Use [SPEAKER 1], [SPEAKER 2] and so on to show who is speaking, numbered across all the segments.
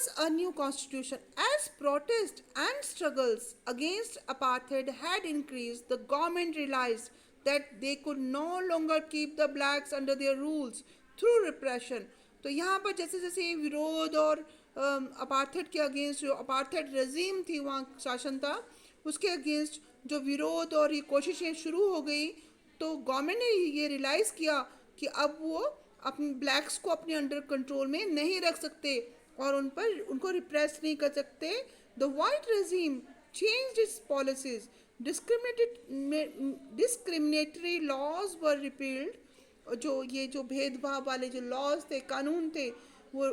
[SPEAKER 1] towards a new constitution. As protests and struggles against apartheid had increased, the government realized that they could no longer keep the blacks under their rules through repression. तो यहाँ पर जैसे जैसे ये विरोध और apartheid के against जो अपार्थेड रजीम थी वहाँ शासन था उसके अगेंस्ट जो विरोध और ये कोशिशें शुरू हो गई तो गवर्नमेंट ने ये रियलाइज़ किया कि अब वो अपने ब्लैक्स को अपने अंडर कंट्रोल में नहीं रख सकते और उन पर उनको रिप्रेस नहीं कर सकते. The white regime changed its policies. Discriminatory laws were repealed. जो ये जो भेदभाव वाले जो लॉज थे कानून थे वो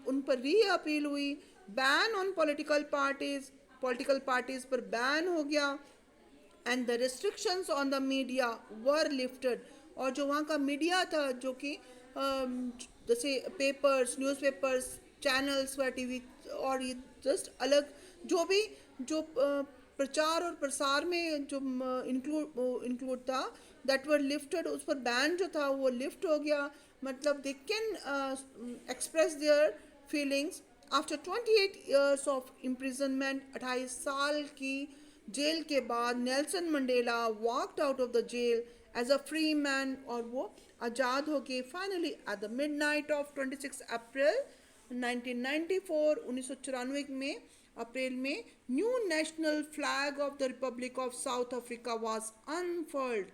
[SPEAKER 1] उन पर री अपील हुई. बैन ऑन पॉलिटिकल पार्टीज पर बैन हो गया and the restrictions on the media were lifted. और जो वहाँ का मीडिया था जो कि जैसे पेपर्स न्यूज़पेपर्स चैनल्स व टीवी और ये जस्ट अलग जो भी जो प्रचार और प्रसार में जो इंक्लूड था दैट वर लिफ्टेड. उस पर बैन जो था वो लिफ्ट हो गया. मतलब they can express their feelings. After 28 years of imprisonment 28 साल की जेल के बाद Nelson Mandela walked out of the jail as a free man और वो आज़ाद हो गए finally at the midnight of 26 April 1994. 1994 में अप्रैल में new national flag of the republic of South Africa was unfurled.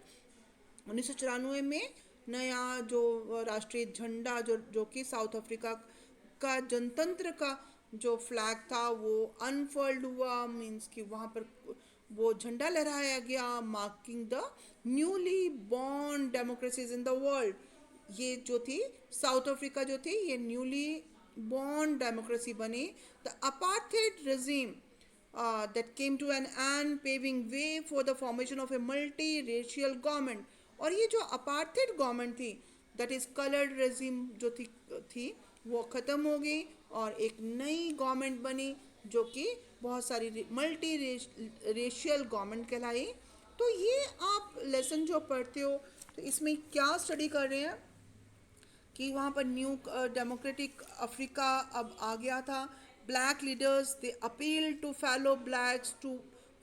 [SPEAKER 1] 1994 में नया जो राष्ट्रीय झंडा जो कि साउथ अफ्रीका का जनतंत्र का जो फ्लैग था वो अनफर्ल्ड हुआ. मीन्स कि वहाँ पर वो झंडा लहराया गया marking the newly born democracies in the world. ये जो थी साउथ अफ्रीका जो थी ये न्यूली बॉर्न डेमोक्रेसी बनी. The apartheid regime that came to an end paving way for the formation of a multi-racial government. और ये जो अपार्थेड गवर्नमेंट थी दैट इज़ कलर्ड रेजिम जो थी वो ख़त्म हो गई और एक नई गवर्नमेंट बनी जो कि बहुत सारी मल्टी रेशियल गवर्नमेंट कहलाई. तो ये आप लेसन जो पढ़ते हो तो इसमें क्या स्टडी कर रहे हैं कि वहाँ पर न्यू डेमोक्रेटिक अफ्रीका अब आ गया था. Black leaders they appeal to fellow blacks to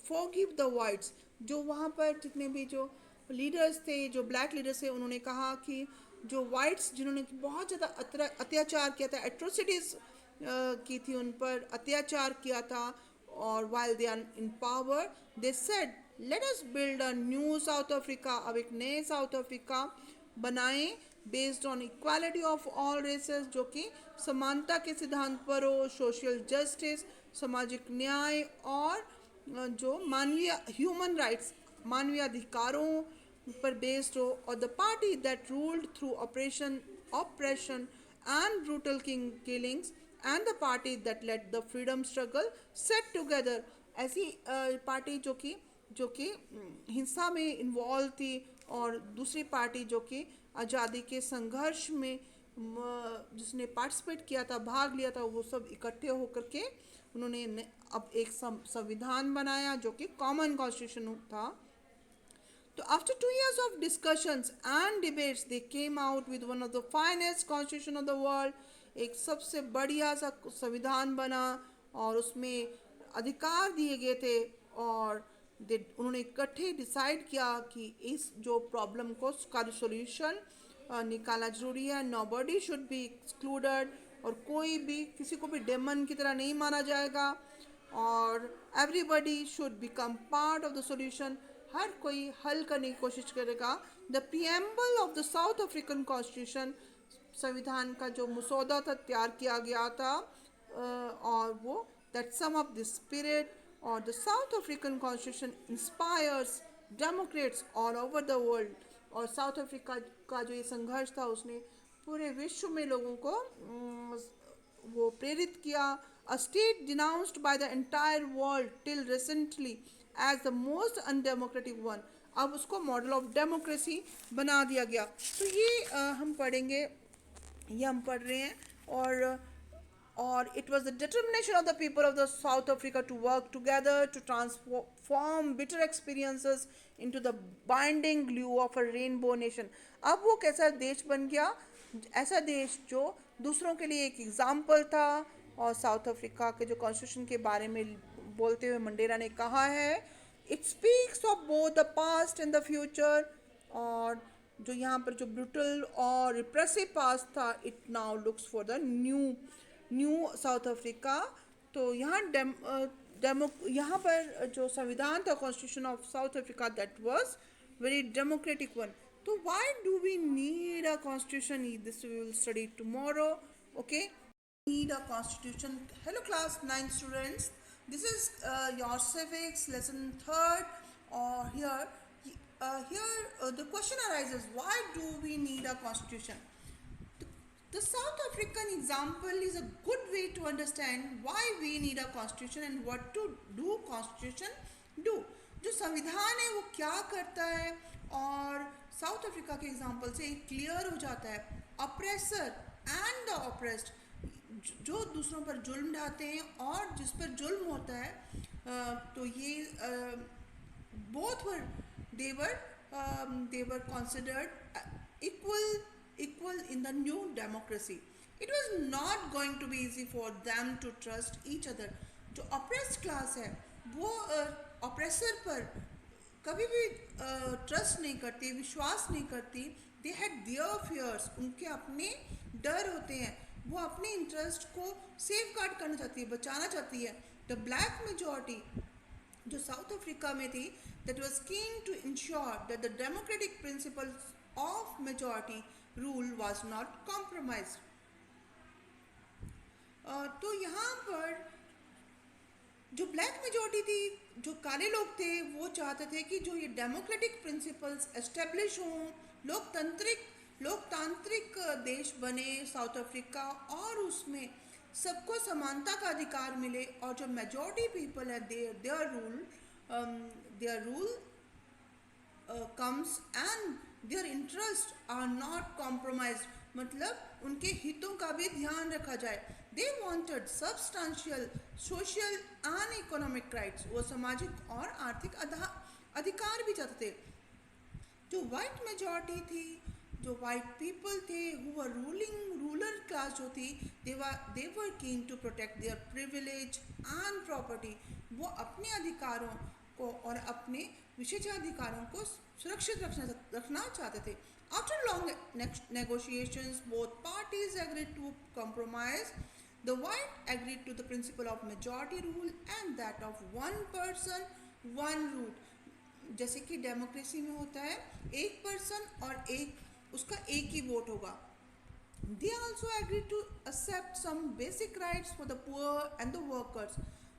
[SPEAKER 1] forgive the whites. जो वहाँ पर जितने भी जो लीडर्स थे जो ब्लैक लीडर्स थे उन्होंने कहा कि जो वाइट्स जिन्होंने बहुत ज़्यादा अत्याचार किया था एट्रोसिटीज़ की थी उन पर अत्याचार किया था और while they are in power they said let us build a new South Africa. अब एक नए साउथ अफ्रीका बनाएं based on equality of all races जो कि समानता के सिद्धांत पर हो सोशल जस्टिस सामाजिक न्याय और जो मानवीय ह्यूमन राइट्स मानवीय अधिकारों पर बेस्ड हो. और the party that ruled through operation and brutal killings and the party that let the freedom struggle set together. ऐसी पार्टी जो कि हिंसा में इन्वॉल्व थी और दूसरी पार्टी जो कि आज़ादी के संघर्ष में जिसने पार्टिसिपेट किया था भाग लिया था वो सब इकट्ठे होकर के उन्होंने अब एक संविधान बनाया जो कि कॉमन कॉन्स्टिट्यूशन था. तो after 2 years of discussions and debates they came out with one of the finest constitution of the world. एक सबसे बढ़िया सा संविधान बना और उसमें अधिकार दिए गए थे और उन्होंने इकट्ठे डिसाइड किया कि इस जो प्रॉब्लम को का सोल्यूशन निकालना जरूरी है. नोबडी शुड बी एक्सक्लूडेड और कोई भी किसी को भी डेमन की तरह नहीं माना जाएगा और everybody should become part of the solution. हर कोई हल करने की कोशिश करेगा. The preamble of the South African constitution संविधान का जो मसौदा था तैयार किया गया था और वो that some of the spirit और the South African constitution inspires democrats all over the world. और साउथ अफ्रीका का जो ये संघर्ष था उसने पूरे विश्व में लोगों को वो प्रेरित किया. A state denounced by the entire world till recently as the most undemocratic one. अब उसको मॉडल ऑफ डेमोक्रेसी बना दिया गया. तो ये हम पढ़ेंगे ये हम पढ़ रहे हैं और it was the determination of the people of the South Africa to work together to transform bitter experiences into the binding glue of a rainbow nation. अब वो कैसा देश बन गया ऐसा देश जो दूसरों के लिए एक एग्जाम्पल था और साउथ अफ्रीका के जो कॉन्स्टिट्यूशन के बारे में बोलते हुए मंडेला ने कहा है, it speaks of both the past and the future. और जो यहाँ पर जो ब्रूटल और रिप्रेसिव पास्ट था, it now looks for the new South Africa. तो यहाँ यहाँ पर जो संविधान था, constitution of South Africa, that was very democratic one. तो why do we need a constitution? This we will study tomorrow. Okay, need a constitution. Hello class 9 students, this is your civics lesson 3rd. Or the question arises, why do we need a constitution? The South African example is a good way to understand why we need a constitution and what to do constitution do. जो संविधान है वो क्या करता है, और South Africa के example से क्लियर हो जाता है। अप्रेसर एंड द ऑप्रेस्ड, जो दूसरों पर जुल्म ढाते हैं और जिस पर जुल्म होता है, तो ये both were they were considered equal in the new democracy. It was not going to be easy for them to trust each other. जो oppressed class है वो oppressor पर कभी भी ट्रस्ट नहीं करती, विश्वास नहीं करती। दे हैड देयर फियर्स, उनके अपने डर होते हैं, वो अपने इंटरेस्ट को सेफ गार्ड करना चाहती है, बचाना चाहती है। द ब्लैक मेजॉरिटी जो साउथ अफ्रीका में थी, that was keen to ensure that the democratic principles of majority rule was not compromised. तो यहाँ पर जो ब्लैक मेजॉरिटी थी, जो काले लोग थे, वो चाहते थे कि जो ये डेमोक्रेटिक प्रिंसिपल्स एस्टेब्लिश हों, लोकतांत्रिक देश बने साउथ अफ्रीका, और उसमें सबको समानता का अधिकार मिले, और जो मेजॉरिटी पीपल है their rule comes and their interests are not compromised, मतलब उनके हितों का भी ध्यान रखा जाए। They wanted substantial social and economic rights, वो सामाजिक और आर्थिक अधिकार भी चाहते थे। जो वाइट मेजॉरिटी थी, जो वाइट पीपल थे, who were रूलर क्लास जो थी, they were keen to protect their privilege and property, वो अपने अधिकारों को और अपने विशेषाधिकारों को सुरक्षित रखना चाहते थे। After long negotiations, both parties agreed to compromise. The white agreed to the principle of majority rule and that of one person, one route. जैसे कि डेमोक्रेसी में होता है, एक पर्सन और उसका एक ही वोट होगा। They also agreed to accept some basic rights for the poor and the workers.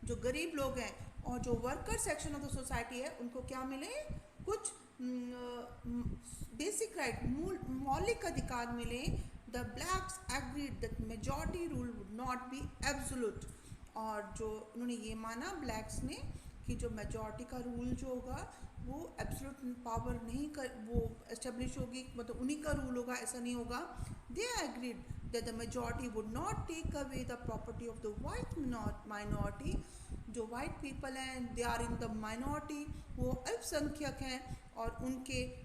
[SPEAKER 1] जो गरीब लोग हैं और जो worker section of the society है, उनको क्या मिले? कुछ बेसिक राइट, मौलिक अधिकार मिले। The blacks agreed that majority rule would not be absolute, और जो उन्होंने ये माना ब्लैक्स ने कि जो मेजॉरिटी का रूल जो होगा वो एब्सोल्यूट पावर नहीं कर वो एस्टेब्लिश होगी, मतलब उन्हीं का रूल होगा, ऐसा नहीं होगा। They agreed that the majority would not take away the property of the white minority. जो वाइट पीपल हैं, they are in the minority, वो अल्पसंख्यक हैं, और उनकी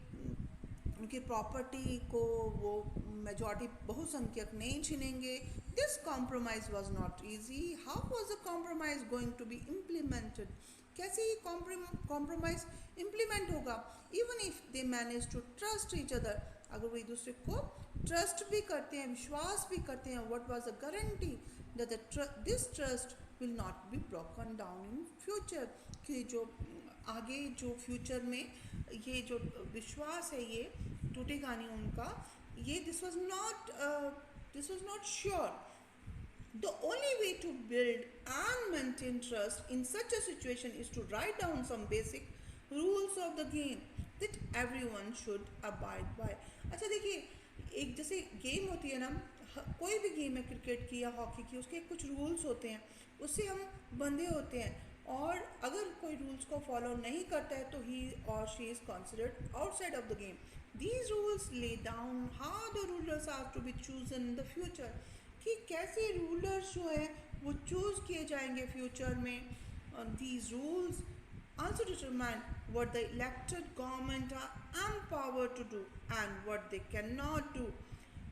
[SPEAKER 1] प्रॉपर्टी को वो मेजॉरिटी बहुसंख्यक नहीं छीनेंगे। This compromise was not easy. How was the compromise going to be implemented? कैसे ये कॉम्प्रोमाइज इम्प्लीमेंट होगा? Even if they manage to trust each other, अगर वो एक दूसरे को ट्रस्ट भी करते हैं, विश्वास भी करते हैं, what was the guarantee that this trust will not be broken down in future? कि जो आगे जो फ्यूचर में ये जो विश्वास है ये टूटेगा नहीं उनका। ये this was not sure. The only way to build and maintain trust in such a situation is to write down some basic rules of the game that everyone should abide by. अच्छा देखिए, एक जैसे game होती है ना, कोई भी game है, क्रिकेट की या हॉकी की, उसके कुछ रूल्स होते हैं, उससे हम बंधे होते हैं, और अगर कोई रूल्स को फॉलो नहीं करता है तो ही और she is considered outside of the game. These rules lay down how the rulers are to be chosen in the future, कि कैसे रूलर्स जो है वो चूज़ किए जाएंगे फ्यूचर में। These rules also determine what the elected government are empowered to do and what they cannot do,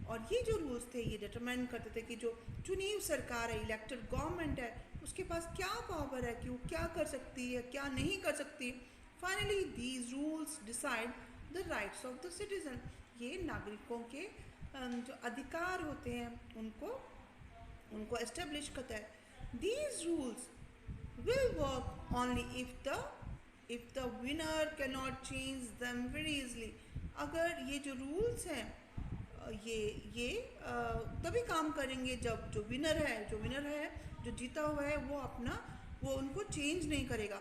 [SPEAKER 1] और ये जो रूल्स थे ये डिटरमाइन करते थे कि जो चुनी सरकार है, इलेक्टेड गवर्नमेंट है, उसके पास क्या पावर है कि वो क्या कर सकती है, क्या नहीं कर सकती. Finally these rules decide the rights of the citizen. ये नागरिकों के जो अधिकार होते हैं उनको उनको एस्टेब्लिश करता है. These rules will work only if the winner cannot change them very easily. अगर ये जो रूल्स हैं ये तभी काम करेंगे जब जो विनर है जो जीता हुआ है वो उनको चेंज नहीं करेगा.